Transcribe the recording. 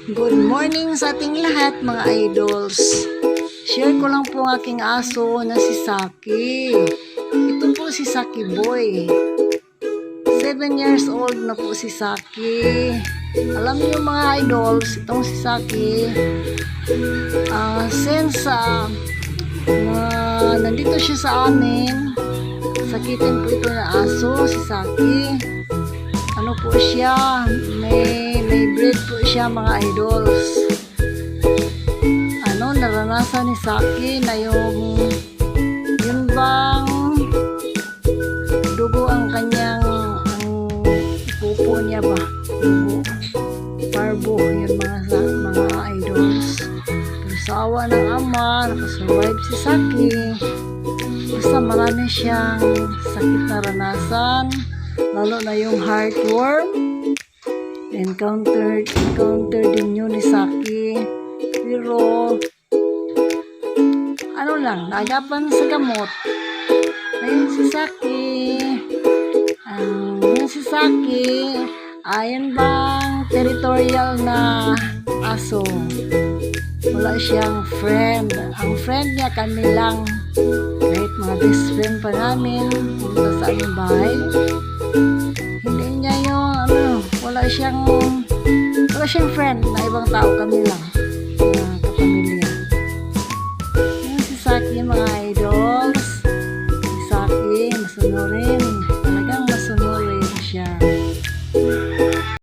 Good morning sa ating lahat mga idols. Share ko lang po ang aking aso na si Saki. Ito po si Saki Boy. 7 years old na po si Saki. Alam niyo mga idols, itong si Saki, since nandito siya sa amin, sakitin po ito na aso, si Saki. Ano po siya, may breed po siya mga idols. Naranasan ni Saki na yung bang dugo ang kanyang pupo niya ba, dugo parbo, yun mga idols. Pero sa awa ng ama, nakasurvive si Saki. Basta marami siyang sakit na ranasan, lalo na yung heartworm. Encounter din yun ni Saki. Pero naagapan sa gamot. Ayun si Saki. Yun si Saki, ayan bang territorial na aso. Wala siyang friend. Ang friend niya kami lang. Kahit mga best friend pa namin, punta sa aming bahay, hindi niya yung wala siyang friend na ibang tao, kami lang.